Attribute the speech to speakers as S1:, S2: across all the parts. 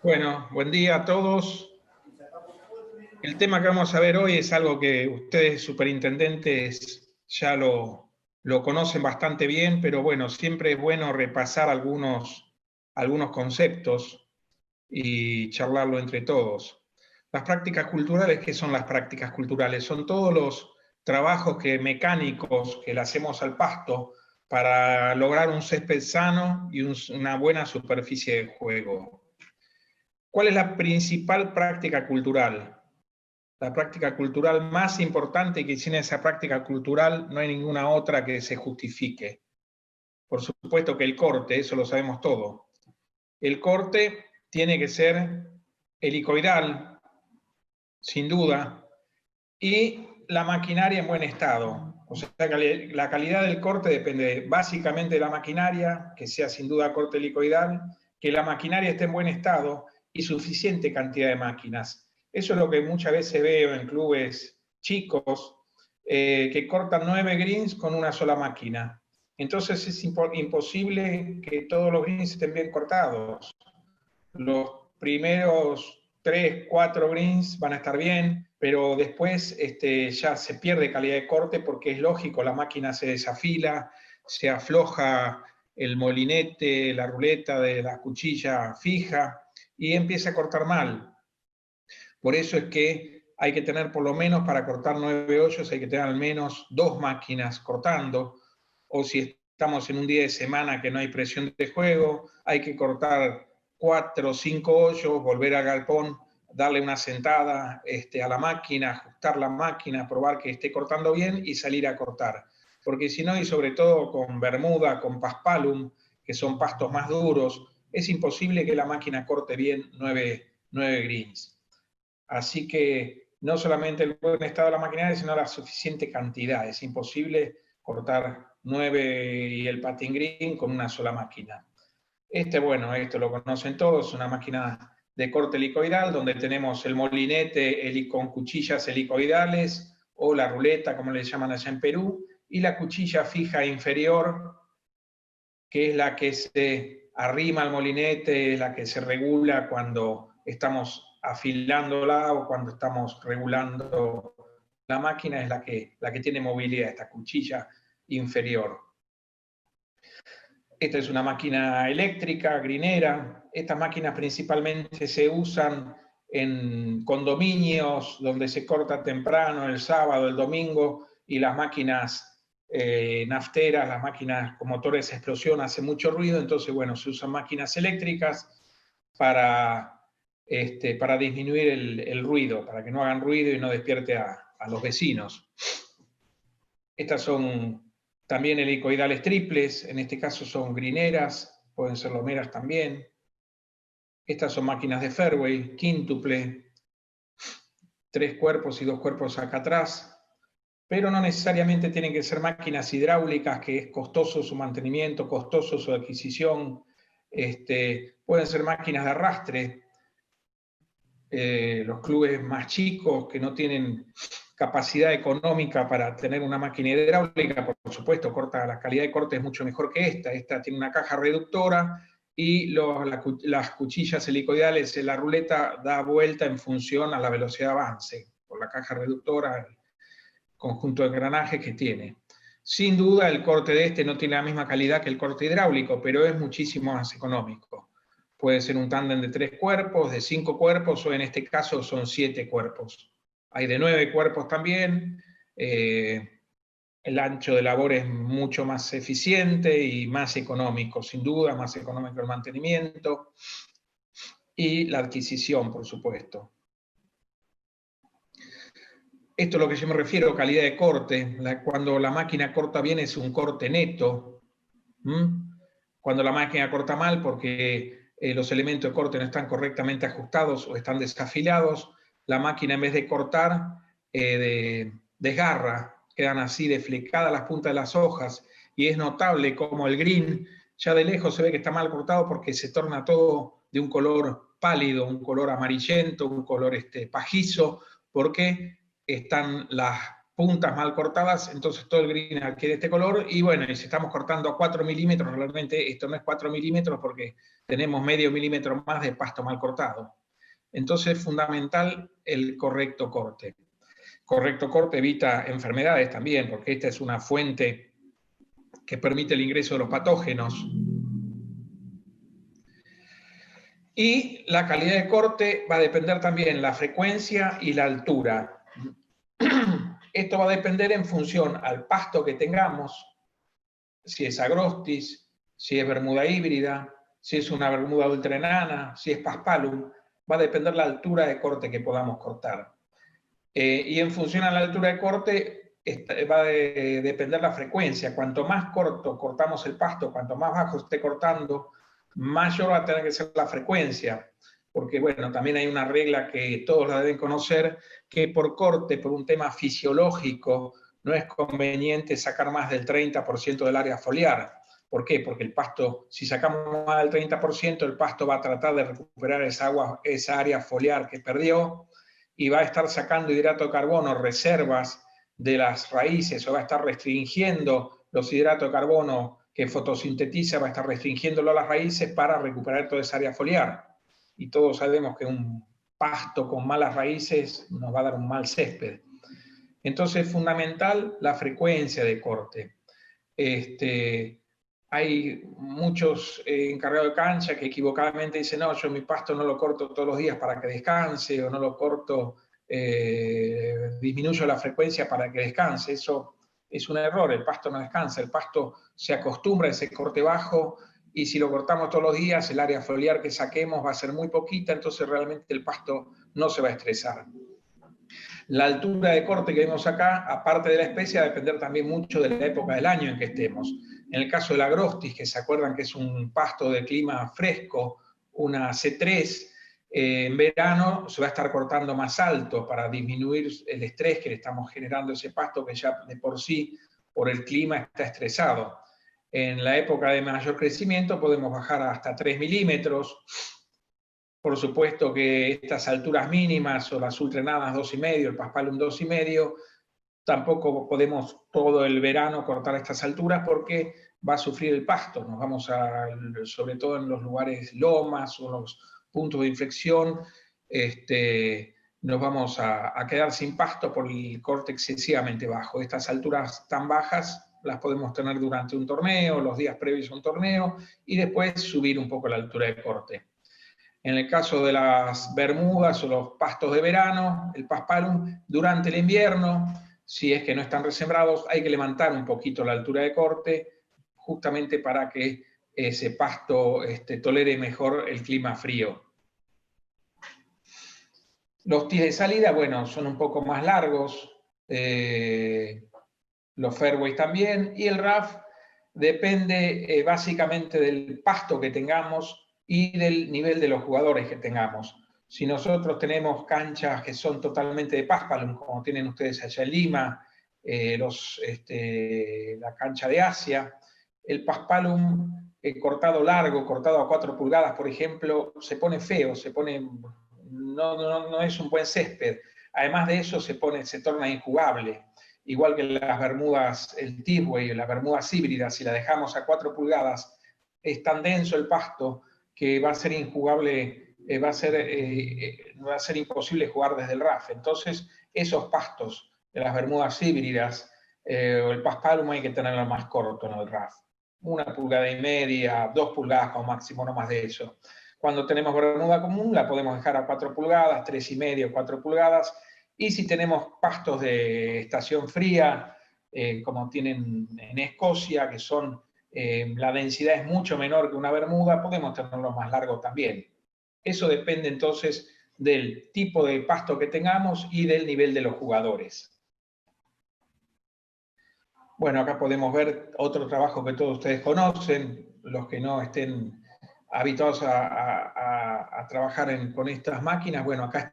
S1: Bueno, buen día a todos. El tema que vamos a ver hoy es algo que ustedes, superintendentes, ya lo conocen bastante bien, pero bueno, siempre es bueno repasar algunos conceptos y charlarlo entre todos. Las prácticas culturales, ¿qué son las prácticas culturales? Son todos los trabajos mecánicos que le hacemos al pasto para lograr un césped sano y una buena superficie de juego. ¿Cuál es la principal práctica cultural? La práctica cultural más importante, que sin esa práctica cultural no hay ninguna otra que se justifique. Por supuesto que el corte, eso lo sabemos todo. El corte tiene que ser helicoidal, sin duda, y la maquinaria en buen estado. O sea, la calidad del corte depende básicamente de la maquinaria, que sea sin duda corte helicoidal, que la maquinaria esté en buen estado y suficiente cantidad de máquinas. Eso es lo que muchas veces veo en clubes chicos, que cortan 9 greens con una sola máquina. Entonces es imposible que todos los greens estén bien cortados. Los primeros 3, 4 greens van a estar bien, pero después ya se pierde calidad de corte porque es lógico, la máquina se desafila, se afloja el molinete, la ruleta de la cuchilla fija y empieza a cortar mal. Por eso es que hay que tener por lo menos, para cortar 9 hoyos, hay que tener al menos 2 máquinas cortando, o si estamos en un día de semana que no hay presión de juego, hay que cortar 4 o 5 hoyos, volver al galpón, darle una sentada a la máquina, ajustar la máquina, probar que esté cortando bien y salir a cortar. Porque si no, y sobre todo con Bermuda, con Paspalum, que son pastos más duros, es imposible que la máquina corte bien 9 greens. Así que no solamente el buen estado de la maquinaria, sino la suficiente cantidad. Es imposible cortar 9 y el patín green con una sola máquina. Bueno, esto lo conocen todos, una máquina de corte helicoidal, donde tenemos el molinete con cuchillas helicoidales, o la ruleta, como le llaman allá en Perú, y la cuchilla fija inferior, que es la que se arrima al molinete, la que se regula cuando estamos afilándola o cuando estamos regulando la máquina, es la que tiene movilidad, esta cuchilla inferior. Esta es una máquina eléctrica, grinera. Estas máquinas principalmente se usan en condominios donde se corta temprano, el sábado, el domingo, y las máquinas nafteras, las máquinas con motores de explosión hacen mucho ruido, entonces, bueno, se usan máquinas eléctricas para disminuir el ruido, para que no hagan ruido y no despierte a los vecinos. Estas son también helicoidales triples, en este caso son grineras, pueden ser lomeras también. Estas son máquinas de fairway, quíntuple, 3 cuerpos y 2 cuerpos acá atrás, pero no necesariamente tienen que ser máquinas hidráulicas, que es costoso su mantenimiento, costoso su adquisición. Pueden ser máquinas de arrastre. Los clubes más chicos que no tienen capacidad económica para tener una máquina hidráulica, por supuesto, la calidad de corte es mucho mejor que esta. Esta tiene una caja reductora y las cuchillas helicoidales en la ruleta da vuelta en función a la velocidad de avance, por la caja reductora, el conjunto de engranajes que tiene. Sin duda el corte de no tiene la misma calidad que el corte hidráulico, pero es muchísimo más económico. Puede ser un tándem de 3 cuerpos, de 5 cuerpos, o en este caso son 7 cuerpos. Hay de 9 cuerpos también. El ancho de labor es mucho más eficiente y más económico, sin duda, más económico el mantenimiento y la adquisición, por supuesto. Esto es lo que yo me refiero, calidad de corte. Cuando la máquina corta bien es un corte neto. Cuando la máquina corta mal porque los elementos de corte no están correctamente ajustados o están desafilados, la máquina en vez de cortar, desgarra, quedan así desflecadas las puntas de las hojas, y es notable como el green ya de lejos se ve que está mal cortado porque se torna todo de un color pálido, un color amarillento, un color pajizo, porque están las puntas mal cortadas, entonces todo el green adquiere este color, y bueno, y si estamos cortando a 4 milímetros, realmente esto no es 4 milímetros porque tenemos medio milímetro más de pasto mal cortado. Entonces es fundamental el correcto corte. Correcto corte evita enfermedades también, porque esta es una fuente que permite el ingreso de los patógenos. Y la calidad de corte va a depender también la frecuencia y la altura. Esto va a depender en función al pasto que tengamos, si es agrostis, si es bermuda híbrida, si es una bermuda ultraenana, si es paspalum, va a depender la altura de corte que podamos cortar. Y en función a la altura de corte va a depender la frecuencia. Cuanto más corto cortamos el pasto, cuanto más bajo esté cortando, mayor va a tener que ser la frecuencia. Porque, bueno, también hay una regla que todos la deben conocer, que por corte, por un tema fisiológico, no es conveniente sacar más del 30% del área foliar. ¿Por qué? Porque el pasto, si sacamos más del 30%, el pasto va a tratar de recuperar esa área foliar que perdió, y va a estar sacando hidrato de carbono, reservas de las raíces, o va a estar restringiendo los hidratos de carbono que fotosintetiza, va a estar restringiéndolo a las raíces para recuperar toda esa área foliar. Y todos sabemos que un pasto con malas raíces nos va a dar un mal césped. Entonces es fundamental la frecuencia de corte. Hay muchos encargados de cancha que equivocadamente dicen, no, yo mi pasto no lo corto todos los días para que descanse, o no lo corto, disminuyo la frecuencia para que descanse. Eso es un error, el pasto no descansa, el pasto se acostumbra a ese corte bajo, y si lo cortamos todos los días, el área foliar que saquemos va a ser muy poquita, entonces realmente el pasto no se va a estresar. La altura de corte que vemos acá, aparte de la especie, va a depender también mucho de la época del año en que estemos. En el caso del agrostis, que se acuerdan que es un pasto de clima fresco, una C3, en verano se va a estar cortando más alto para disminuir el estrés que le estamos generando a ese pasto que ya de por sí, por el clima, está estresado. En la época de mayor crecimiento podemos bajar hasta 3 milímetros. Por supuesto que estas alturas mínimas, o las ultraenanas 2,5, el paspalum 2,5, tampoco podemos todo el verano cortar estas alturas porque va a sufrir el pasto. Nos vamos a, sobre todo en los lugares lomas o los puntos de inflexión, nos vamos a quedar sin pasto por el corte excesivamente bajo. Estas alturas tan bajas las podemos tener durante un torneo, los días previos a un torneo, y después subir un poco la altura de corte. En el caso de las bermudas o los pastos de verano, el paspalum, durante el invierno, si es que no están resembrados, hay que levantar un poquito la altura de corte, justamente para que ese pasto tolere mejor el clima frío. Los tees de salida, bueno, son un poco más largos, los fairways también, y el rough depende básicamente del pasto que tengamos y del nivel de los jugadores que tengamos. Si nosotros tenemos canchas que son totalmente de paspalum, como tienen ustedes allá en Lima, la cancha de Asia, el paspalum cortado largo, cortado a 4 pulgadas, por ejemplo, se pone feo, no es un buen césped. Además de eso, se torna injugable. Igual que las bermudas, el Titway, las bermudas híbridas, si la dejamos a 4 pulgadas, es tan denso el pasto que va a ser injugable, va a ser imposible jugar desde el RAF. Entonces, esos pastos de las bermudas híbridas o el paspalum hay que tenerlo más corto en el RAF. 1,5 pulgadas, 2 pulgadas como máximo, no más de eso. Cuando tenemos bermuda común, la podemos dejar a 4 pulgadas, 3,5, 4 pulgadas. Y si tenemos pastos de estación fría, como tienen en Escocia, que son la densidad es mucho menor que una bermuda, podemos tenerlo más largo también. Eso depende entonces del tipo de pasto que tengamos y del nivel de los jugadores. Bueno, acá podemos ver otro trabajo que todos ustedes conocen, los que no estén habituados a trabajar con estas máquinas. Bueno, acá se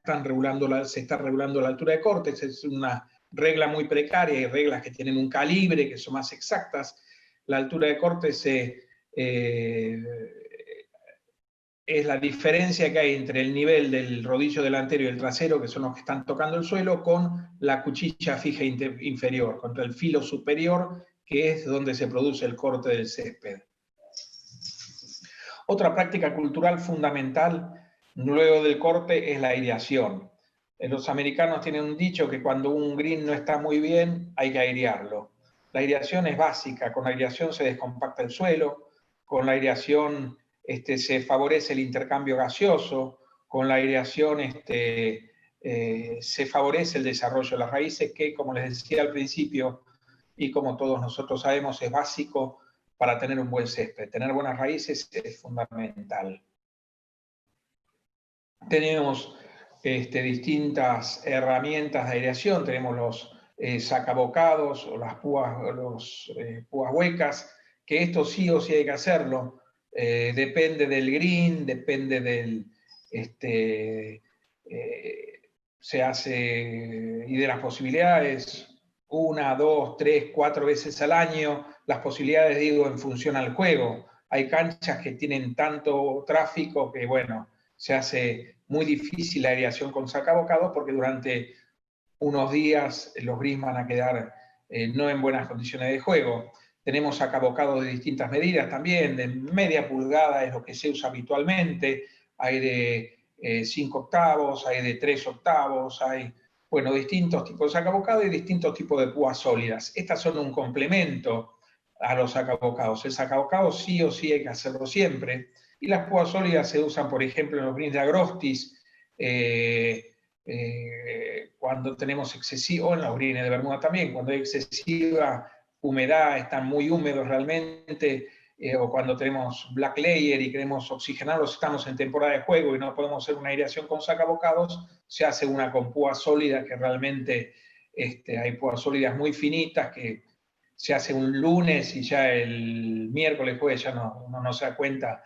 S1: está regulando la altura de corte. Es una regla muy precaria, hay reglas que tienen un calibre, que son más exactas. La altura de corte es la diferencia que hay entre el nivel del rodillo delantero y el trasero, que son los que están tocando el suelo, con la cuchilla fija inferior, contra el filo superior, que es donde se produce el corte del césped. Otra práctica cultural fundamental luego del corte es la aireación. Los americanos tienen un dicho que cuando un green no está muy bien, hay que airearlo. La aireación es básica, con la aireación se descompacta el suelo, con la aireación se favorece el intercambio gaseoso, con la aireación se favorece el desarrollo de las raíces, que, como les decía al principio, y como todos nosotros sabemos, es básico para tener un buen césped. Tener buenas raíces es fundamental. Tenemos distintas herramientas de aireación, tenemos los sacabocados o las púas huecas, que esto sí o sí hay que hacerlo. Depende del green, depende del... se hace, y de las posibilidades, 1, 2, 3, 4 veces al año, las posibilidades, digo, en función al juego. Hay canchas que tienen tanto tráfico que, bueno, se hace muy difícil la aireación con sacabocados porque durante unos días los greens van a quedar no en buenas condiciones de juego. Tenemos sacabocados de distintas medidas también, de media pulgada es lo que se usa habitualmente, hay de 5 octavos, hay de 3 octavos, hay, bueno, distintos tipos de sacabocados y distintos tipos de púas sólidas. Estas son un complemento a los sacabocados. El sacabocado sí o sí hay que hacerlo siempre. Y las púas sólidas se usan, por ejemplo, en los greens de agrostis, cuando tenemos excesivo, o en los greens de Bermuda también, cuando hay excesiva humedad, están muy húmedos realmente, o cuando tenemos black layer y queremos oxigenarlos, estamos en temporada de juego y no podemos hacer una aireación con sacabocados, se hace una con púa sólida, que realmente hay púas sólidas muy finitas que se hace un lunes y ya el miércoles, jueves, ya uno no se da cuenta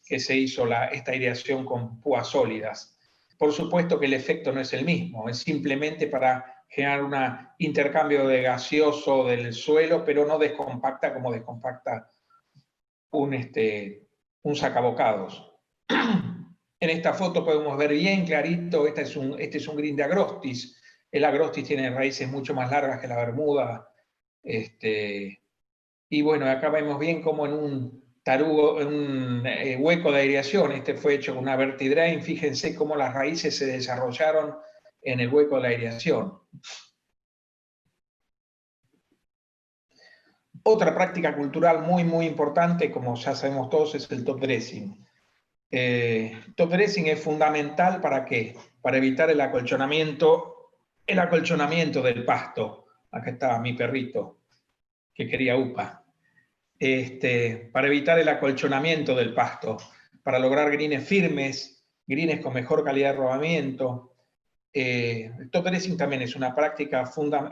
S1: que se hizo esta aireación con púas sólidas. Por supuesto que el efecto no es el mismo, es simplemente para generar un intercambio de gaseoso del suelo, pero no descompacta como descompacta un sacabocados. En esta foto podemos ver bien clarito, este es un green de agrostis. El agrostis tiene raíces mucho más largas que la bermuda. Y bueno, acá vemos bien como en un tarugo, en un hueco de aireación, fue hecho con una vertidrain, fíjense cómo las raíces se desarrollaron en el hueco de la aireación. Otra práctica cultural muy, muy importante, como ya sabemos todos, es el top dressing. Top dressing es fundamental ¿para qué? Para evitar el acolchonamiento del pasto. Acá está mi perrito, que quería upa. Para evitar el acolchonamiento del pasto, para lograr greens firmes, greens con mejor calidad de rodamiento. El top dressing también es una práctica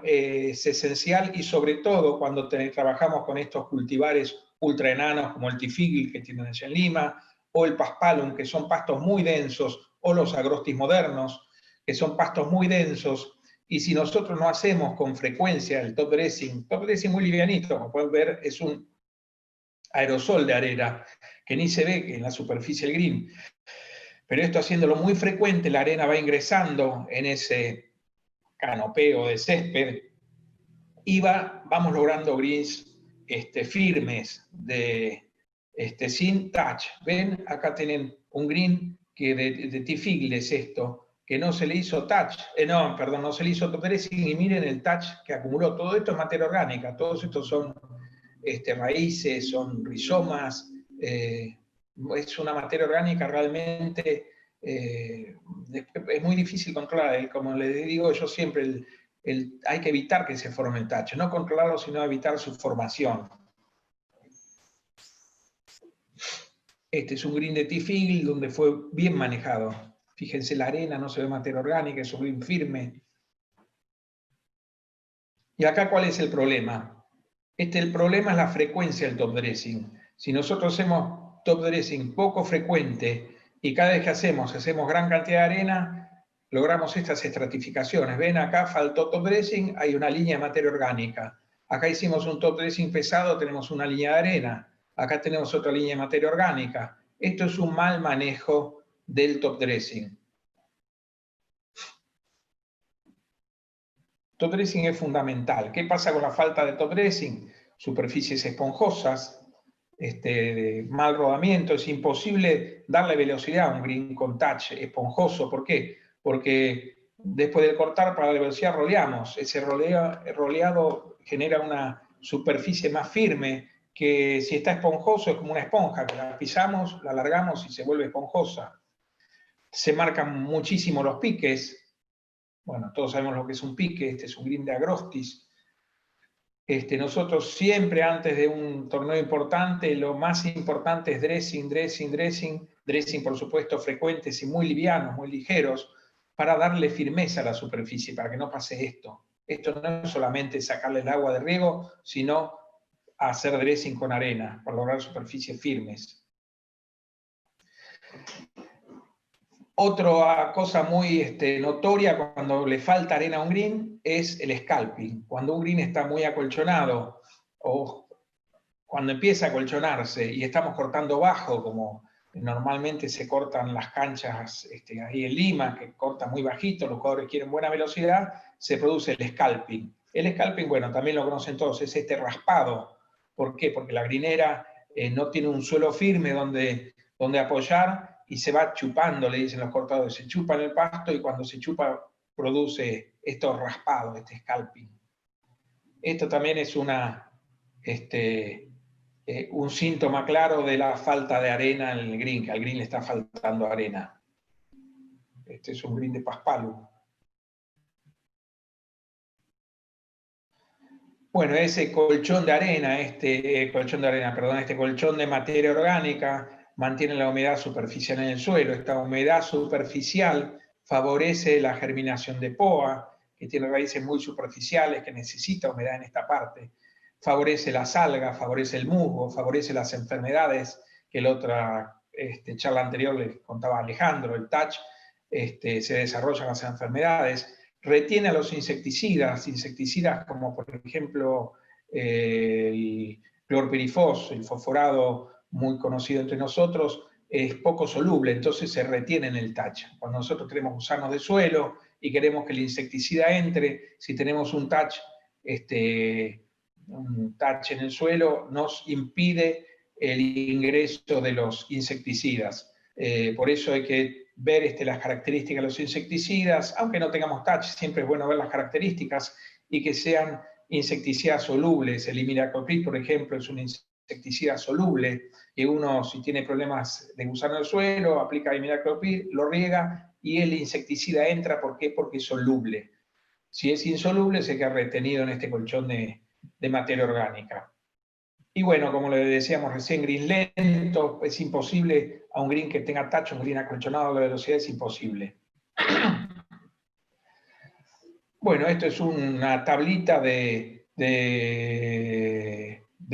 S1: es esencial, y sobre todo cuando trabajamos con estos cultivares ultra enanos como el tifigil que tienen allá en Lima, o el paspalum, que son pastos muy densos, o los agrostis modernos, que son pastos muy densos. Y si nosotros no hacemos con frecuencia el top dressing muy livianito, como pueden ver, es un aerosol de arena que ni se ve en la superficie del green. Pero esto haciéndolo muy frecuente, la arena va ingresando en ese canopeo de césped y vamos logrando greens firmes, sin touch. ¿Ven? Acá tienen un green que de tifigil es esto, que no se le hizo touch, no se le hizo top dressing, y miren el touch que acumuló. Todo esto es materia orgánica, todos estos son raíces, son rizomas, es una materia orgánica realmente, es muy difícil controlar. Como les digo yo siempre, hay que evitar que se forme el tacho, no controlarlo, sino evitar su formación. Este es un green de tifigil donde fue bien manejado. Fíjense, la arena no se ve materia orgánica, es un green firme. Y acá, ¿cuál es el problema? El problema es la frecuencia del top dressing. Si nosotros hacemos top dressing poco frecuente y cada vez que hacemos gran cantidad de arena, logramos estas estratificaciones. Ven, acá faltó top dressing, hay una línea de materia orgánica. Acá hicimos un top dressing pesado, tenemos una línea de arena. Acá tenemos otra línea de materia orgánica. Esto es un mal manejo del top dressing. Top dressing es fundamental. ¿Qué pasa con la falta de top dressing? Superficies esponjosas, mal rodamiento. Es imposible darle velocidad a un green con touch esponjoso. ¿Por qué? Porque después de cortar para la velocidad roleamos. Ese roleado genera una superficie más firme que si está esponjoso es como una esponja, que la pisamos, la alargamos y se vuelve esponjosa. Se marcan muchísimo los piques. Bueno, todos sabemos lo que es un pique, este es un green de Agrostis. Nosotros siempre antes de un torneo importante, lo más importante es dressing, dressing, dressing, dressing por supuesto frecuentes y muy livianos, muy ligeros, para darle firmeza a la superficie, para que no pase esto. Esto no es solamente sacarle el agua de riego, sino hacer dressing con arena, para lograr superficies firmes. Otra cosa muy notoria cuando le falta arena a un green es el scalping. Cuando un green está muy acolchonado o cuando empieza a acolchonarse y estamos cortando bajo, como normalmente se cortan las canchas ahí en Lima, que cortan muy bajito, los jugadores quieren buena velocidad, se produce el scalping. El scalping, bueno, también lo conocen todos, es este raspado. ¿Por qué? Porque la greenera no tiene un suelo firme donde apoyar y se va chupando, le dicen los cortadores, se chupa en el pasto y cuando se chupa produce estos raspados, este scalping. Esto también es un síntoma claro de la falta de arena en el green, que al green le está faltando arena. Este es un green de Paspalum. Bueno, ese colchón de arena, este colchón de materia orgánica, mantiene la humedad superficial en el suelo. Esta humedad superficial favorece la germinación de poa, que tiene raíces muy superficiales, que necesita humedad en esta parte. Favorece las algas, favorece el musgo, favorece las enfermedades, que la otra charla anterior les contaba Alejandro, el touch, se desarrollan las enfermedades. Retiene a los insecticidas como por ejemplo el clorpirifos, el fosforado muy conocido entre nosotros, es poco soluble, entonces se retiene en el touch. Cuando nosotros tenemos gusanos de suelo y queremos que el insecticida entre, si tenemos un touch en el suelo, nos impide el ingreso de los insecticidas. Por eso hay que ver las características de los insecticidas, aunque no tengamos touch, siempre es bueno ver las características y que sean insecticidas solubles. El imidacloprid, por ejemplo, es un insecticida soluble, que uno, si tiene problemas de gusano del suelo, aplica imidacloprid, lo riega y el insecticida entra. ¿Por qué? Porque es soluble. Si es insoluble, se queda retenido en este colchón de materia orgánica. Y bueno, como le decíamos recién, green lento, es imposible a un green que tenga touch, un green acolchonado, la velocidad es imposible. Bueno, esto es una tablita de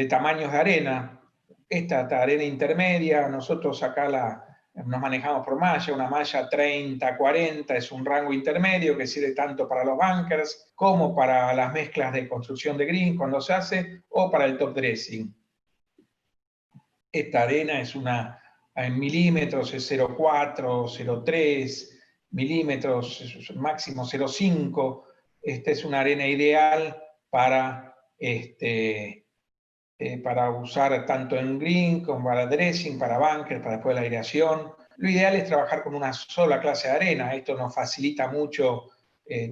S1: tamaños de arena. Esta arena intermedia, nosotros acá nos manejamos por malla, una malla 30-40 es un rango intermedio que sirve tanto para los bunkers como para las mezclas de construcción de green cuando se hace, o para el top dressing. Esta arena es en milímetros, es 0,4, 0,3 milímetros, máximo 0,5. Esta es una arena ideal para usar tanto en green como para dressing, para bunker, para después de la aireación. Lo ideal es trabajar con una sola clase de arena. Esto nos facilita mucho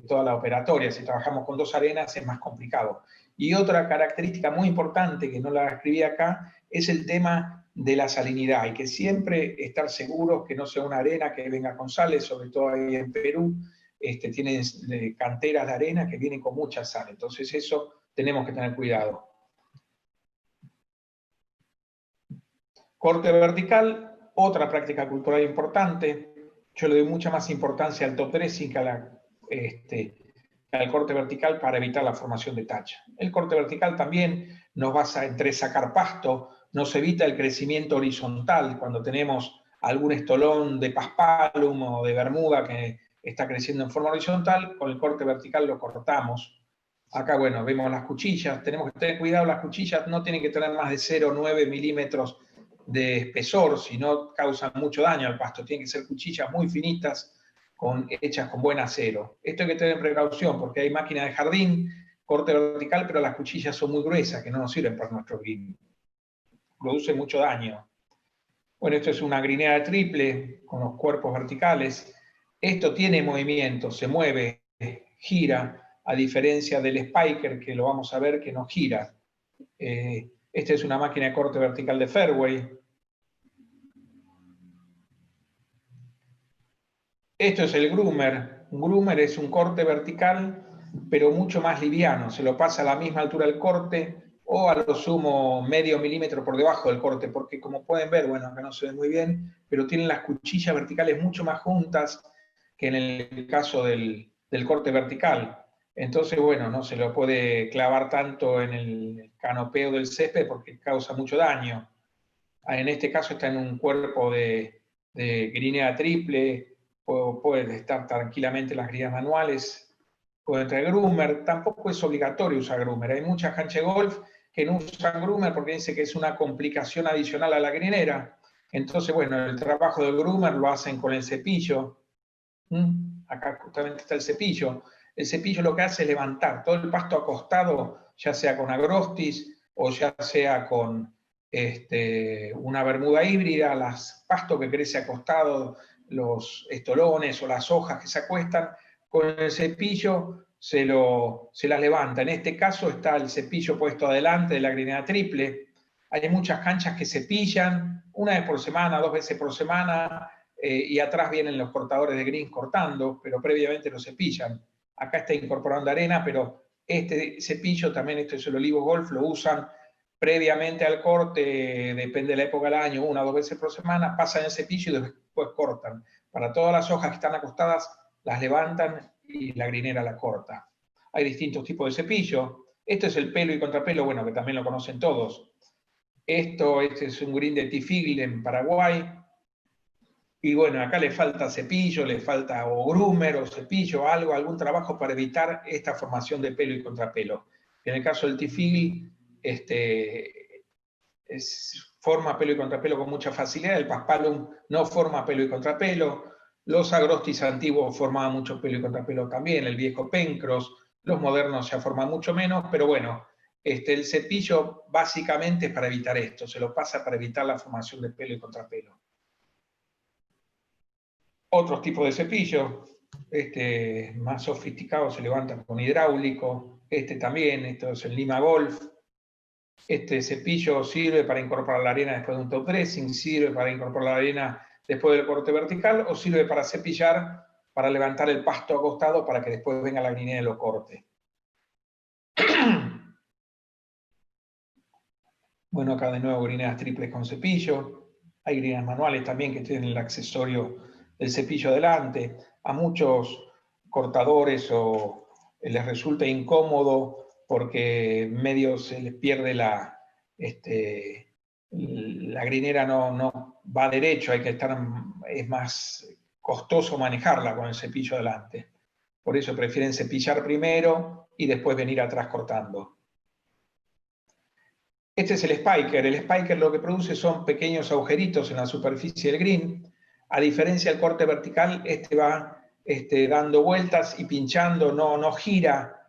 S1: toda la operatoria. Si trabajamos con dos arenas es más complicado. Y otra característica muy importante, que no la escribí acá, es el tema de la salinidad. Hay que siempre estar seguros que no sea una arena que venga con sales, sobre todo ahí en Perú. Tienen canteras de arena que vienen con mucha sal. Entonces eso tenemos que tener cuidado. Corte vertical, otra práctica cultural importante. Yo le doy mucha más importancia al top dressing que al corte vertical para evitar la formación de touch. El corte vertical también nos va a entresacar pasto, nos evita el crecimiento horizontal cuando tenemos algún estolón de Paspalum o de Bermuda que está creciendo en forma horizontal. Con el corte vertical lo cortamos. Acá, bueno, vemos las cuchillas. Tenemos que tener cuidado, las cuchillas no tienen que tener más de 0,9 milímetros de espesor, si no causan mucho daño al pasto. Tienen que ser cuchillas muy finitas, hechas con buen acero. Esto hay que tener precaución, porque hay máquinas de jardín, corte vertical, pero las cuchillas son muy gruesas, que no nos sirven para nuestro green. Produce mucho daño. Bueno, esto es una grinera triple, con los cuerpos verticales. Esto tiene movimiento, se mueve, gira, a diferencia del Spiker, que lo vamos a ver que no gira. Esta es una máquina de corte vertical de Fairway. Esto es el groomer. Un groomer es un corte vertical, pero mucho más liviano. Se lo pasa a la misma altura del corte o a lo sumo medio milímetro por debajo del corte, porque como pueden ver, bueno, acá no se ve muy bien, pero tienen las cuchillas verticales mucho más juntas que en el caso del corte vertical. Entonces, bueno, no se lo puede clavar tanto en el canopeo del césped porque causa mucho daño. En este caso está en un cuerpo de grinera triple, puede estar tranquilamente en las grineras manuales, puede entrar groomer, tampoco es obligatorio usar groomer. Hay muchas canchas de golf que no usan groomer porque dice que es una complicación adicional a la grinera. Entonces, bueno, el trabajo del groomer lo hacen con el cepillo. Acá justamente está el cepillo. El cepillo lo que hace es levantar todo el pasto acostado, ya sea con agrostis o ya sea con una bermuda híbrida, las pastos que crece acostado, los estolones o las hojas que se acuestan, con el cepillo se las levanta. En este caso está el cepillo puesto adelante de la grinera triple. Hay muchas canchas que cepillan una vez por semana, 2 veces por semana, y atrás vienen los cortadores de greens cortando, pero previamente lo cepillan. Acá está incorporando arena, pero este cepillo también, este es el Olivo Golf, lo usan previamente al corte, depende de la época del año, 1 o 2 veces por semana, pasan el cepillo y después cortan. Para todas las hojas que están acostadas, las levantan y la grinera la corta. Hay distintos tipos de cepillo. Este es el pelo y contrapelo, bueno, que también lo conocen todos. Este es un green de Tifigil en Paraguay. Y bueno, acá le falta cepillo, le falta o groomer o cepillo, algún trabajo para evitar esta formación de pelo y contrapelo. En el caso del Tifigil, forma pelo y contrapelo con mucha facilidad. El Paspalum no forma pelo y contrapelo. Los agrostis antiguos formaban mucho pelo y contrapelo también. El viejo Pencross. Los modernos ya forman mucho menos, pero bueno, el cepillo básicamente es para evitar esto. Se lo pasa para evitar la formación de pelo y contrapelo. Otros tipos de cepillo, más sofisticado se levanta con hidráulico, también, esto es el Lima Golf. Este cepillo sirve para incorporar la arena después de un top dressing, sirve para incorporar la arena después del corte vertical o sirve para cepillar, para levantar el pasto acostado para que después venga la grinera y lo corte. Bueno, acá de nuevo grineras triples con cepillo. Hay grineras manuales también que tienen el accesorio del cepillo adelante. A muchos cortadores les resulta incómodo porque medio se les pierde la grinera no va derecho, es más costoso manejarla con el cepillo adelante. Por eso prefieren cepillar primero y después venir atrás cortando. Este es el spiker. El spiker lo que produce son pequeños agujeritos en la superficie del green. A diferencia del corte vertical, va dando vueltas y pinchando, no gira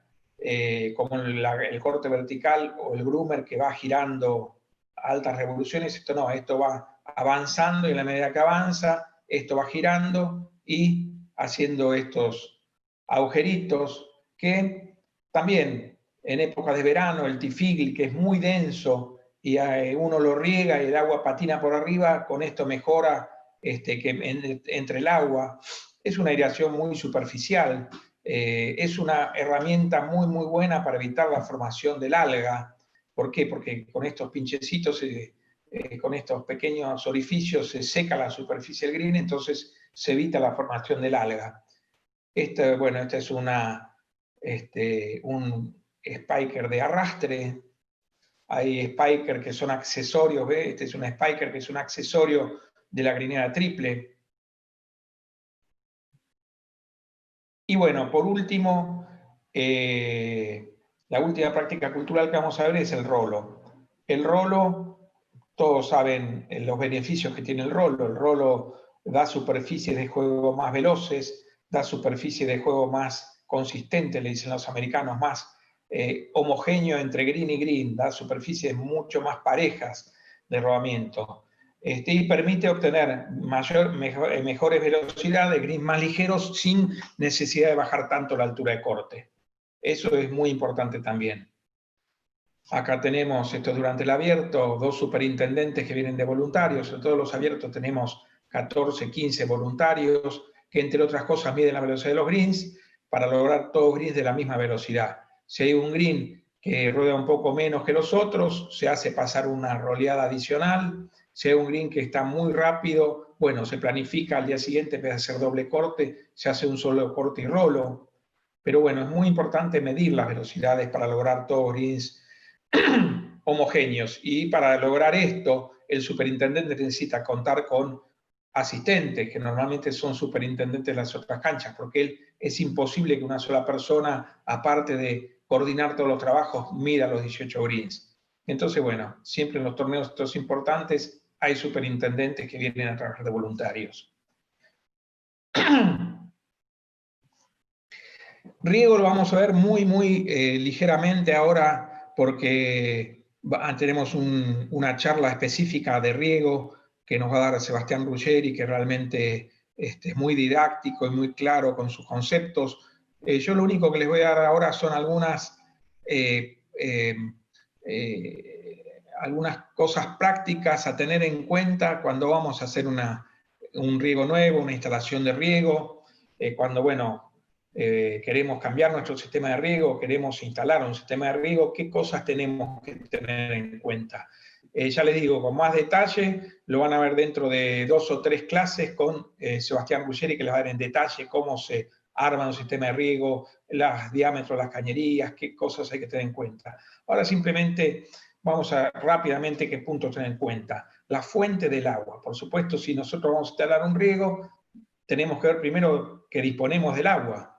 S1: como el corte vertical o el groomer que va girando a altas revoluciones. Esto no, esto va avanzando y en la medida que avanza, esto va girando y haciendo estos agujeritos que también en épocas de verano, el tifigil, que es muy denso, y uno lo riega y el agua patina por arriba, con esto mejora entre el agua. Es una aireación muy superficial, es una herramienta muy, muy buena para evitar la formación del alga. ¿Por qué? Porque con estos pinchecitos, con estos pequeños orificios, se seca la superficie del green, entonces se evita la formación del alga. Esta es un spiker de arrastre. Hay spiker que son accesorios, ¿ve? Este es un spiker que es un accesorio de la grinera triple. Y bueno, por último, la última práctica cultural que vamos a ver es el rolo. El rolo todos saben los beneficios que tiene el rolo. El rolo da superficies de juego más veloces, da superficies de juego más consistentes, le dicen los americanos, más homogéneo entre green y green, da superficies mucho más parejas de rodamiento. Y permite obtener mejores velocidades, greens más ligeros, sin necesidad de bajar tanto la altura de corte. Eso es muy importante también. Acá tenemos, esto es durante el abierto, 2 superintendentes que vienen de voluntarios. En todos los abiertos tenemos 14, 15 voluntarios, que entre otras cosas miden la velocidad de los greens para lograr todos greens de la misma velocidad. Si hay un green que rueda un poco menos que los otros, se hace pasar una roleada adicional. Si hay un green que está muy rápido, bueno, se planifica al día siguiente, en vez de hacer doble corte, se hace un solo corte y rolo. Pero bueno, es muy importante medir las velocidades para lograr todos greens homogéneos. Y para lograr esto, el superintendente necesita contar con asistentes, que normalmente son superintendentes de las otras canchas, porque es imposible que una sola persona, aparte de coordinar todos los trabajos, mida los 18 greens. Entonces, bueno, siempre en los torneos estos importantes hay superintendentes que vienen a trabajar de voluntarios. Riego lo vamos a ver muy ligeramente ahora, porque tenemos una charla específica de riego que nos va a dar Sebastián Ruggeri, que realmente es muy didáctico y muy claro con sus conceptos. Yo lo único que les voy a dar ahora son algunas cosas prácticas a tener en cuenta cuando vamos a hacer un riego nuevo, una instalación de riego, cuando, bueno, queremos cambiar nuestro sistema de riego, queremos instalar un sistema de riego, ¿qué cosas tenemos que tener en cuenta? Ya les digo, con más detalle, lo van a ver dentro de 2 o 3 clases con Sebastián Ruggeri, que les va a dar en detalle cómo se arma un sistema de riego, los diámetros, las cañerías, qué cosas hay que tener en cuenta. Ahora simplemente vamos a rápidamente qué puntos tener en cuenta. La fuente del agua. Por supuesto, si nosotros vamos a instalar un riego, tenemos que ver primero que disponemos del agua.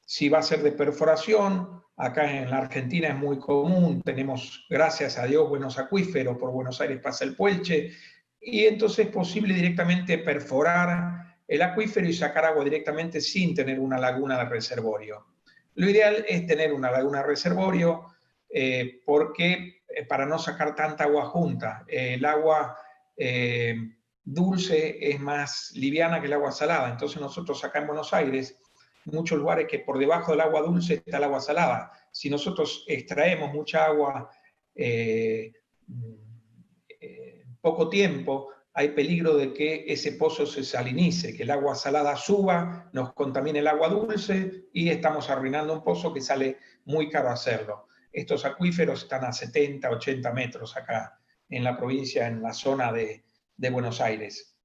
S1: Si va a ser de perforación, acá en la Argentina es muy común, tenemos, gracias a Dios, buenos acuíferos, por Buenos Aires pasa el Puelche, y entonces es posible directamente perforar el acuífero y sacar agua directamente sin tener una laguna de reservorio. Lo ideal es tener una laguna de reservorio porque para no sacar tanta agua junta. El agua dulce es más liviana que el agua salada, entonces nosotros acá en Buenos Aires muchos lugares que por debajo del agua dulce está el agua salada. Si nosotros extraemos mucha agua en poco tiempo, hay peligro de que ese pozo se salinice, que el agua salada suba, nos contamine el agua dulce y estamos arruinando un pozo que sale muy caro hacerlo. Estos acuíferos están a 70, 80 metros acá en la provincia, en la zona de Buenos Aires.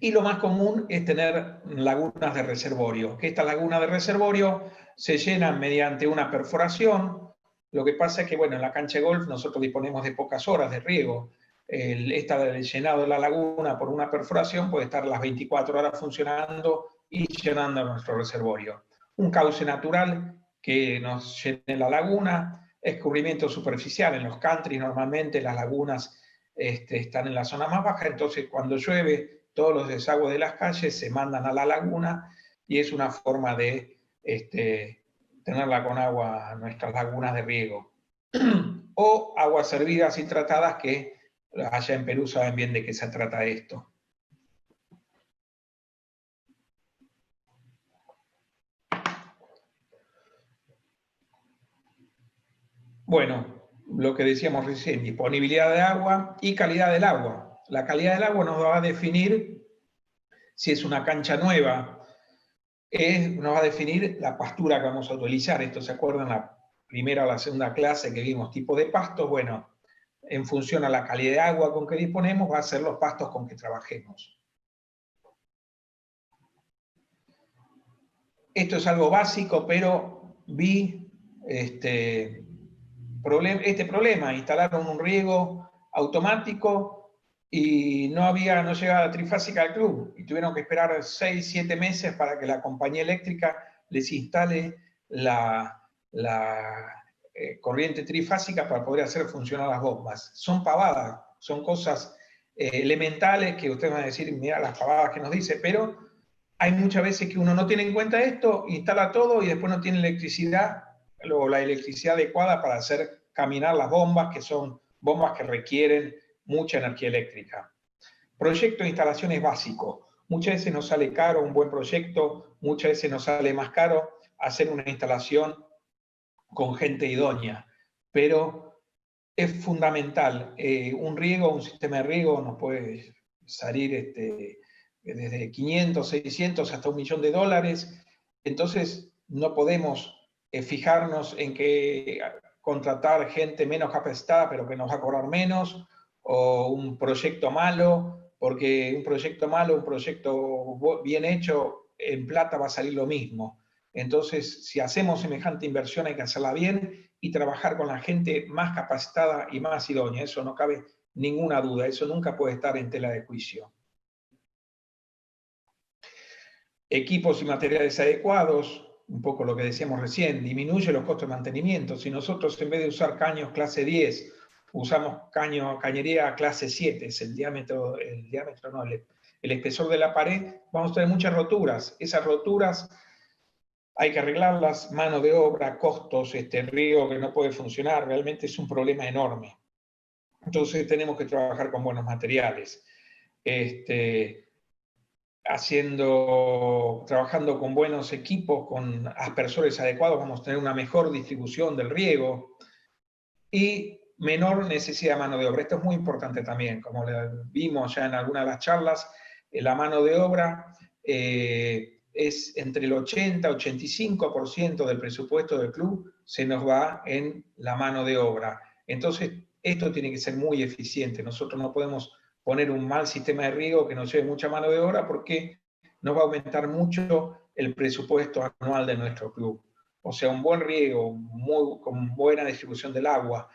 S1: Y lo más común es tener lagunas de reservorio, que estas lagunas de reservorio se llenan mediante una perforación. Lo que pasa es que, bueno, en la cancha de golf nosotros disponemos de pocas horas de riego. El llenado de la laguna por una perforación puede estar las 24 horas funcionando y llenando nuestro reservorio. Un cauce natural que nos llene la laguna, escurrimiento superficial. En los countries normalmente las lagunas están en la zona más baja, entonces cuando llueve todos los desagües de las calles se mandan a la laguna y es una forma de tenerla con agua, nuestras lagunas de riego. O aguas servidas y tratadas, que allá en Perú saben bien de qué se trata esto. Bueno, lo que decíamos recién, disponibilidad de agua y calidad del agua. La calidad del agua nos va a definir si es una cancha nueva, nos va a definir la pastura que vamos a utilizar. Esto se acuerdan la primera o la segunda clase que vimos, tipo de pastos. Bueno, en función a la calidad de agua con que disponemos, va a ser los pastos con que trabajemos. Esto es algo básico, pero vi este problema. Instalaron un riego automático y no llegaba la trifásica al club. Y tuvieron que esperar 6, 7 meses para que la compañía eléctrica les instale corriente trifásica para poder hacer funcionar las bombas. Son pavadas, son cosas elementales que ustedes van a decir, mira las pavadas que nos dice, pero hay muchas veces que uno no tiene en cuenta esto, instala todo y después no tiene electricidad o la electricidad adecuada para hacer caminar las bombas, que son bombas que requieren mucha energía eléctrica. Proyecto de instalación es básico. Muchas veces nos sale caro un buen proyecto, muchas veces nos sale más caro hacer una instalación con gente idónea, pero es fundamental. Un riego, un sistema de riego nos puede salir desde 500, 600 hasta $1.000.000. Entonces no podemos fijarnos en que contratar gente menos capacitada pero que nos va a cobrar menos, o un proyecto malo, porque un proyecto malo, un proyecto bien hecho, en plata va a salir lo mismo. Entonces, si hacemos semejante inversión hay que hacerla bien y trabajar con la gente más capacitada y más idónea. Eso no cabe ninguna duda, eso nunca puede estar en tela de juicio. Equipos y materiales adecuados, un poco lo que decíamos recién, disminuye los costos de mantenimiento. Si nosotros en vez de usar caños clase 10, usamos cañería clase 7, es el espesor de la pared, vamos a tener muchas roturas. Esas roturas hay que arreglarlas, mano de obra, costos, riego que no puede funcionar, realmente es un problema enorme. Entonces tenemos que trabajar con buenos materiales. Trabajando con buenos equipos, con aspersores adecuados, vamos a tener una mejor distribución del riego y menor necesidad de mano de obra. Esto es muy importante también, como vimos ya en algunas de las charlas, la mano de obra es entre el 80-85% del presupuesto del club se nos va en la mano de obra. Entonces, esto tiene que ser muy eficiente. Nosotros no podemos poner un mal sistema de riego que nos lleve mucha mano de obra porque nos va a aumentar mucho el presupuesto anual de nuestro club. O sea, un buen riego, con buena distribución del agua,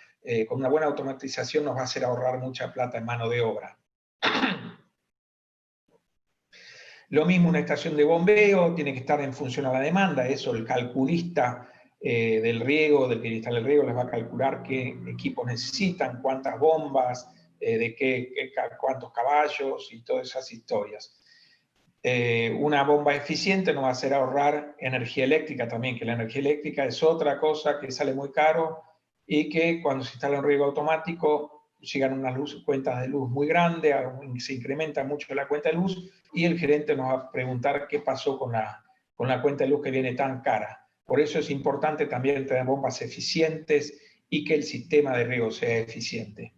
S1: con una buena automatización nos va a hacer ahorrar mucha plata en mano de obra. Lo mismo una estación de bombeo, tiene que estar en función a la demanda, eso el calculista del riego, del que instala el riego, les va a calcular qué equipos necesitan, cuántas bombas, cuántos caballos y todas esas historias. Una bomba eficiente nos va a hacer ahorrar energía eléctrica también, que la energía eléctrica es otra cosa que sale muy caro y que cuando se instala un riego automático llegan unas cuentas de luz muy grandes, se incrementa mucho la cuenta de luz y el gerente nos va a preguntar qué pasó con la cuenta de luz que viene tan cara. Por eso es importante también tener bombas eficientes y que el sistema de riego sea eficiente.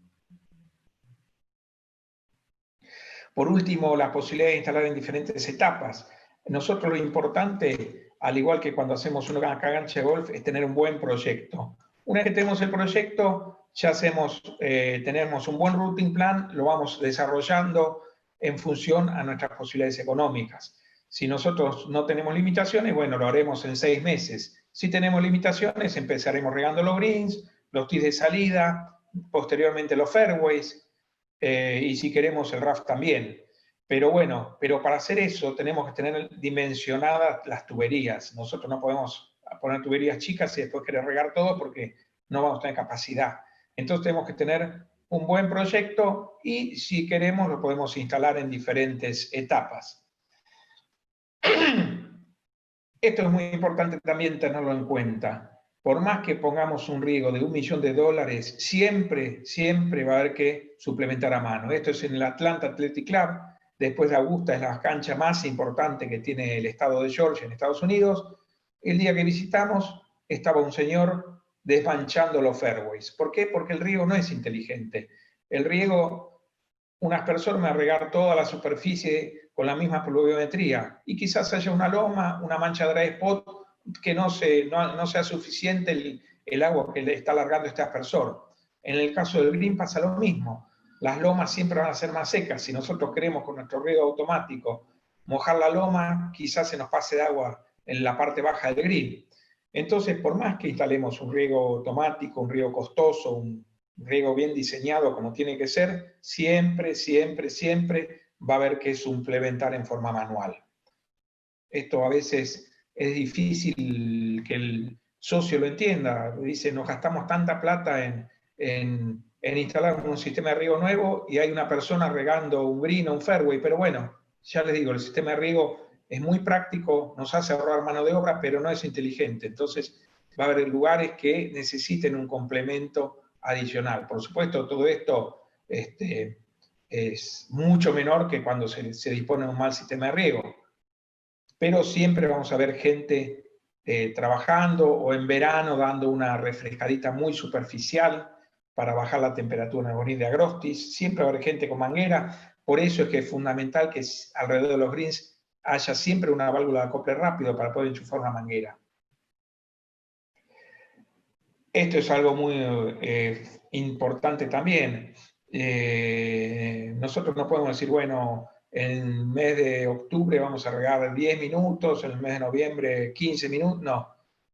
S1: Por último, la posibilidad de instalar en diferentes etapas. Nosotros lo importante, al igual que cuando hacemos una cancha de golf, es tener un buen proyecto. Una vez que tenemos el proyecto, ya tenemos un buen routing plan, lo vamos desarrollando en función a nuestras posibilidades económicas. Si nosotros no tenemos limitaciones, bueno, lo haremos en 6 meses. Si tenemos limitaciones, empezaremos regando los greens, los tees de salida, posteriormente los fairways, y si queremos el RAF también. Pero bueno, para hacer eso tenemos que tener dimensionadas las tuberías. Nosotros no podemos poner tuberías chicas y después querer regar todo porque no vamos a tener capacidad. Entonces tenemos que tener un buen proyecto y si queremos lo podemos instalar en diferentes etapas. Esto es muy importante también tenerlo en cuenta. Por más que pongamos un riego de $1.000.000, siempre va a haber que suplementar a mano. Esto es en el Atlanta Athletic Club, después de Augusta es la cancha más importante que tiene el estado de Georgia en Estados Unidos. El día que visitamos estaba un señor desmanchando los fairways. ¿Por qué? Porque el riego no es inteligente. El riego, unas personas van a regar toda la superficie con la misma pluviometría y quizás haya una loma, una mancha de dry spot que no sea suficiente el agua que le está largando este aspersor. En el caso del green pasa lo mismo. Las lomas siempre van a ser más secas. Si nosotros queremos con nuestro riego automático mojar la loma, quizás se nos pase de agua en la parte baja del green. Entonces, por más que instalemos un riego automático, un riego costoso, un riego bien diseñado como tiene que ser, siempre va a haber que suplementar en forma manual. Esto a veces es difícil que socio lo entienda. Dice, nos gastamos tanta plata en instalar un sistema de riego nuevo y hay una persona regando un green o un fairway, pero bueno, ya les digo, el sistema de riego es muy práctico, nos hace ahorrar mano de obra, pero no es inteligente. Entonces va a haber lugares que necesiten un complemento adicional. Por supuesto, todo esto es mucho menor que cuando se dispone de un mal sistema de riego, pero siempre vamos a ver gente trabajando o en verano dando una refrescadita muy superficial para bajar la temperatura en el bonito de agrostis. Siempre va a haber gente con manguera, por eso es que es fundamental que alrededor de los greens haya siempre una válvula de acople rápido para poder enchufar una manguera. Esto es algo muy importante también. Nosotros no podemos decir, bueno, en el mes de octubre vamos a regar 10 minutos, en el mes de noviembre 15 minutos. No,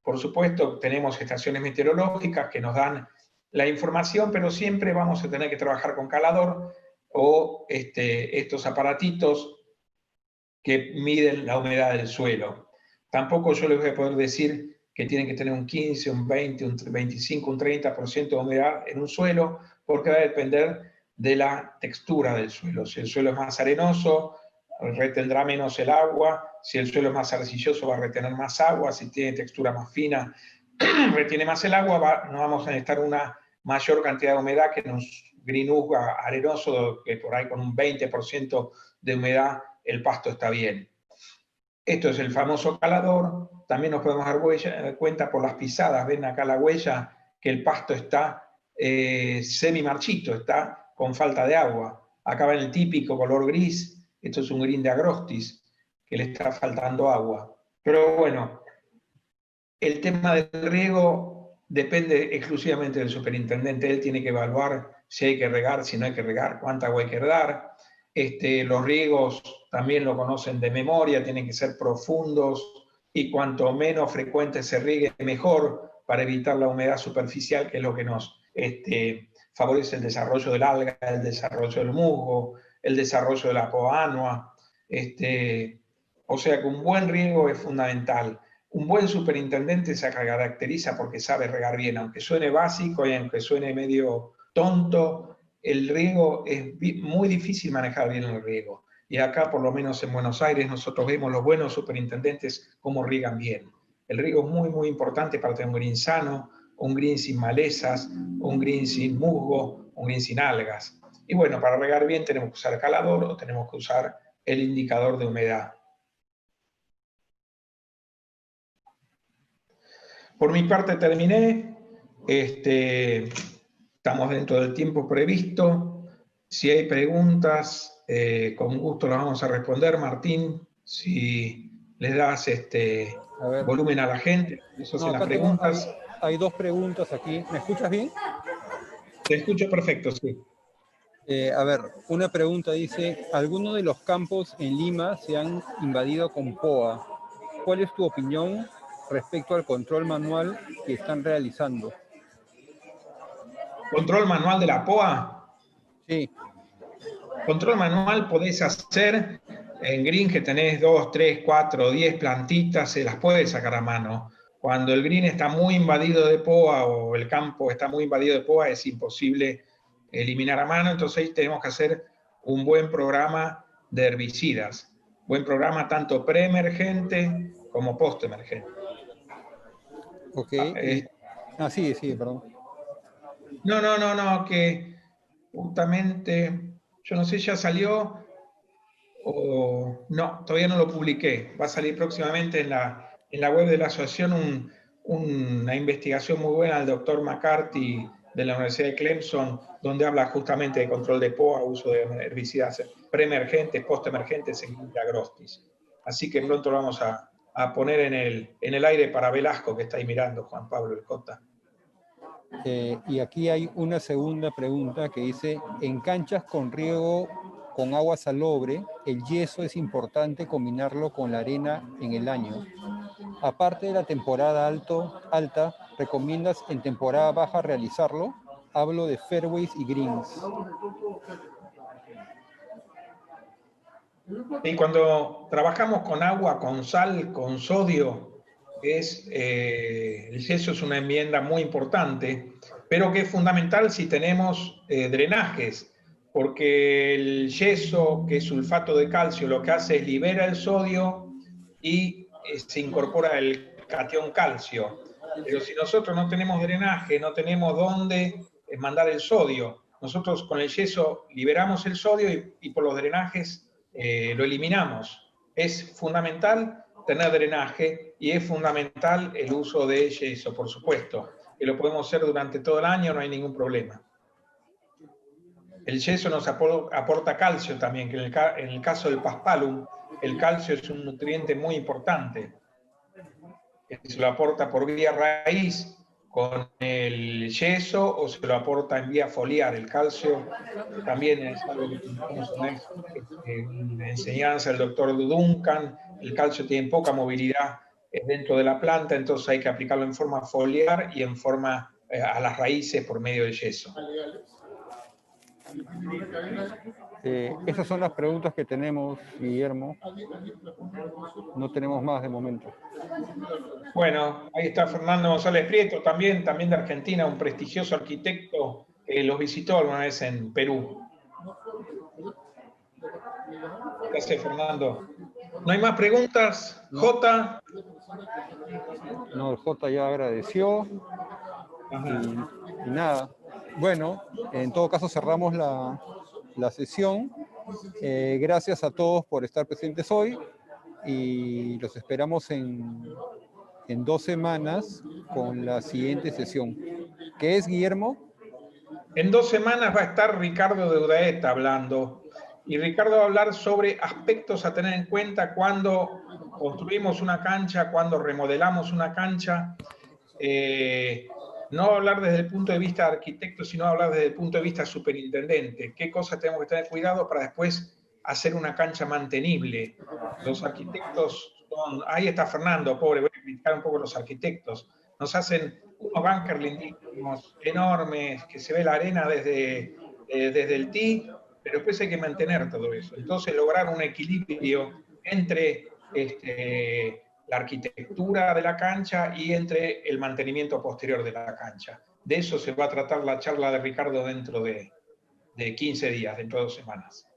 S1: por supuesto tenemos estaciones meteorológicas que nos dan la información, pero siempre vamos a tener que trabajar con calador o estos aparatitos que miden la humedad del suelo. Tampoco yo les voy a poder decir que tienen que tener un 15, un 20, un 25, un 30% de humedad en un suelo, porque va a depender de la textura del suelo. Si el suelo es más arenoso, retendrá menos el agua. Si el suelo es más arcilloso, va a retener más agua. Si tiene textura más fina, retiene más el agua. No vamos a necesitar una mayor cantidad de humedad que en un green arenoso, que por ahí con un 20% de humedad el pasto está bien. Esto es el famoso calador. También nos podemos dar cuenta por las pisadas. Ven acá la huella que el pasto está semi marchito, está con falta de agua. Acá ven el típico color gris. Esto es un green de agrostis, que le está faltando agua. Pero bueno, el tema del riego depende exclusivamente del superintendente. Él tiene que evaluar si hay que regar, si no hay que regar, cuánta agua hay que dar. Los riegos también lo conocen de memoria, tienen que ser profundos y cuanto menos frecuente se riegue, mejor para evitar la humedad superficial, que es lo que nos favorece el desarrollo del alga, el desarrollo del musgo, el desarrollo de la poa annua. O sea que un buen riego es fundamental. Un buen superintendente se caracteriza porque sabe regar bien, aunque suene básico y aunque suene medio tonto, el riego es muy difícil manejar bien el riego. Y acá, por lo menos en Buenos Aires, nosotros vemos los buenos superintendentes cómo riegan bien. El riego es muy, muy importante para tener un green sano, un green sin malezas, un green sin musgo, un green sin algas. Y bueno, para regar bien tenemos que usar calador o tenemos que usar el indicador de humedad. Por mi parte terminé. Estamos dentro del tiempo previsto. Si hay preguntas, con gusto las vamos a responder. Martín, si les das volumen a la gente, eso
S2: no,
S1: las preguntas.
S2: Hay dos preguntas aquí. ¿Me escuchas bien?
S1: Te escucho perfecto, sí.
S2: A ver, una pregunta dice, algunos de los campos en Lima se han invadido con POA. ¿Cuál es tu opinión respecto al control manual que están realizando?
S1: ¿Control manual de la POA?
S2: Sí.
S1: Control manual podés hacer en green que tenés 2, 3, 4, 10 plantitas, se las puedes sacar a mano. Cuando el green está muy invadido de POA o el campo está muy invadido de POA, es imposible eliminar a mano, entonces ahí tenemos que hacer un buen programa de herbicidas. Buen programa tanto preemergente como postemergente.
S2: Ok. Sí, perdón.
S1: No, que justamente, yo no sé, ya salió o no, todavía no lo publiqué. Va a salir próximamente en la web de la asociación una investigación muy buena del doctor McCarthy de la Universidad de Clemson, donde habla justamente de control de POA, uso de herbicidas preemergentes, postemergentes en agrostis. Así que pronto lo vamos a poner en el aire para Velasco, que está ahí mirando, Juan Pablo Elcota.
S2: Y aquí hay una segunda pregunta que dice, en canchas con riego con agua salobre, el yeso es importante combinarlo con la arena en el año. Aparte de la temporada alta, ¿recomiendas en temporada baja realizarlo? Hablo de fairways y greens.
S1: Y cuando trabajamos con agua, con sal, con sodio, el yeso es una enmienda muy importante, pero que es fundamental si tenemos drenajes, porque el yeso, que es sulfato de calcio, lo que hace es libera el sodio y se incorpora el catión calcio. Pero si nosotros no tenemos drenaje, no tenemos dónde mandar el sodio, nosotros con el yeso liberamos el sodio y por los drenajes lo eliminamos. Es fundamental tener drenaje y es fundamental el uso de yeso, por supuesto, que lo podemos hacer durante todo el año, no hay ningún problema. El yeso nos aporta calcio también, que en el caso del paspalum, el calcio es un nutriente muy importante. Se lo aporta por vía raíz con el yeso o se lo aporta en vía foliar. El calcio también es algo que tenemos una enseñanza del doctor Duncan. El calcio tiene poca movilidad dentro de la planta, entonces hay que aplicarlo en forma foliar y en forma a las raíces por medio del yeso.
S2: Esas son las preguntas que tenemos, Guillermo. No tenemos más de momento.
S1: Bueno, ahí está Fernando González Prieto, también de Argentina, un prestigioso arquitecto que los visitó alguna vez en Perú. Gracias, Fernando. ¿No hay más preguntas?
S2: No.
S1: Jota.
S2: No, el Jota ya agradeció. Y nada. Bueno, en todo caso cerramos la sesión. Gracias a todos por estar presentes hoy y los esperamos en 2 semanas con la siguiente sesión. ¿Qué es, Guillermo?
S1: En 2 semanas va a estar Ricardo de Udaeta hablando. Y Ricardo va a hablar sobre aspectos a tener en cuenta cuando construimos una cancha, cuando remodelamos una cancha. No hablar desde el punto de vista de arquitecto, sino hablar desde el punto de vista superintendente. ¿Qué cosas tenemos que tener cuidado para después hacer una cancha mantenible? Los arquitectos ahí está Fernando, pobre, voy a criticar un poco a los arquitectos. Nos hacen unos bunkers lindísimos, enormes, que se ve la arena desde el tee, pero después hay que mantener todo eso. Entonces, lograr un equilibrio entre la arquitectura de la cancha y entre el mantenimiento posterior de la cancha. De eso se va a tratar la charla de Ricardo dentro de 15 días, dentro de 2 semanas.